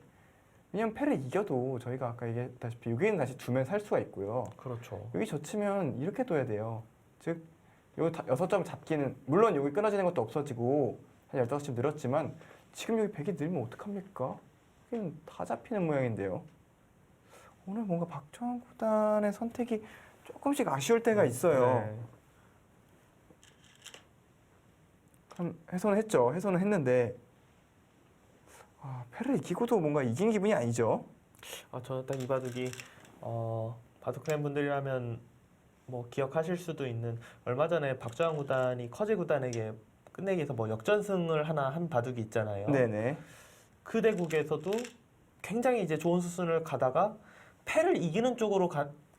왜냐면 패를 이겨도 저희가 아까 얘기했다시피 여기는 다시 두면 살 수가 있고요. 그렇죠. 여기 젖히면 이렇게 둬야 돼요. 즉 요 6점 잡기는 물론 여기 끊어지는 것도 없어지고 한 15점 늘었지만 지금 여기 100이 늘면 어떡합니까? 여기는 다 잡히는 모양인데요. 오늘 뭔가 박주환 구단의 선택이 조금씩 아쉬울 때가 있어요. 네. 그럼 해소는 했죠. 해소는 했는데 패를 이기고도 뭔가 이긴 기분이 아니죠. 저는 딱 이 바둑이 바둑 팬분들이라면 뭐 기억하실 수도 있는 얼마 전에 박주환 구단이 커제 구단에게 끝내기 위해서 뭐 역전승을 하나 한 바둑이 있잖아요. 네네. 그 대국에서도 굉장히 이제 좋은 수순을 가다가 패를 이기는 쪽으로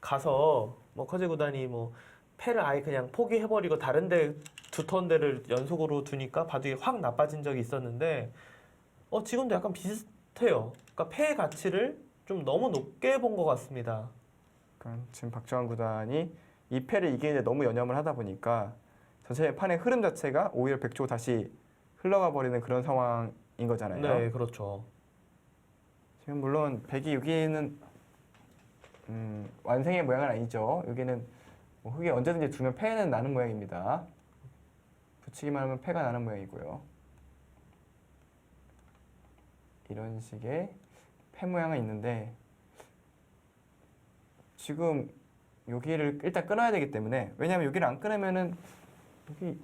가서 뭐 커제 구단이 뭐 패를 아예 그냥 포기해버리고 다른데 두 턴대를 연속으로 두니까 바둑이 확 나빠진 적이 있었는데 지금도 약간 비슷해요. 그러니까 패의 가치를 좀 너무 높게 본 것 같습니다. 그러니까 지금 박주환 구단이 이 패를 이기는데 너무 연연을 하다 보니까 전체 판의 흐름 자체가 오히려 백조 다시 흘러가 버리는 그런 상황인 거잖아요. 네, 그렇죠. 지금 물론 백이 여기는 완성의 모양은 아니죠. 여기는 뭐 흑이 언제든지 두면 패는 나는 모양입니다. 붙이기만 하면 패가 나는 모양이고요. 이런 식의 패 모양은 있는데 지금 여기를 일단 끊어야 되기 때문에 왜냐하면 여기를 안 끊으면은 여기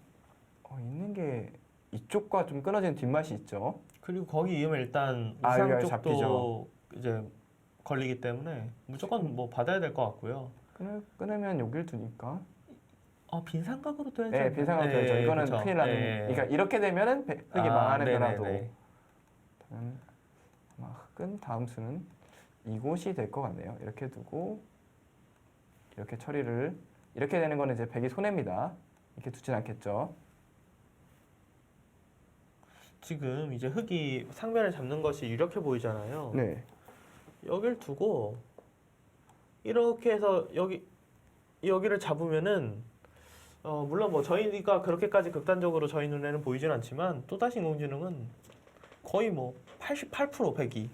있는 게 이쪽과 좀 끊어지는 뒷맛이 있죠. 그리고 거기 이으면 일단 여기가 이상 쪽도 잡히죠. 이제 걸리기 때문에 무조건 뭐 받아야 될 것 같고요. 끊으면 여기를 두니까 빈 삼각으로 둬야죠. 네, 빈상으로 되죠. 이거는 그렇죠. 큰일 나는. 네. 그러니까 이렇게 되면은 흑이 망하는 네네네. 거라도. 아마 흑은 다음 수는 이곳이 될 것 같네요. 이렇게 두고 이렇게 처리를 이렇게 되는 거는 이제 백이 손해입니다. 이렇게 두진 않겠죠. 지금 이제 흑이 상변을 잡는 것이 유력해 보이잖아요. 네. 여기를 두고 이렇게 해서 여기를 잡으면은 물론 뭐 저희가 그렇게까지 극단적으로 저희 눈에는 보이진 않지만 또다시 인공지능은 거의 뭐 88% 백이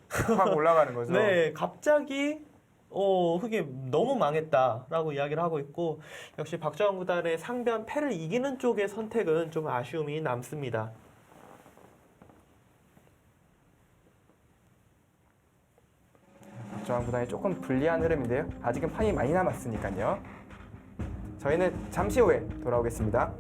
확 올라가는 거죠. 네, 갑자기 흑이 너무 망했다라고 이야기를 하고 있고 역시 박주환 구단의 상변 패를 이기는 쪽의 선택은 좀 아쉬움이 남습니다. 박주환 구단이 조금 불리한 흐름인데요. 아직은 판이 많이 남았으니까요. 저희는 잠시 후에 돌아오겠습니다.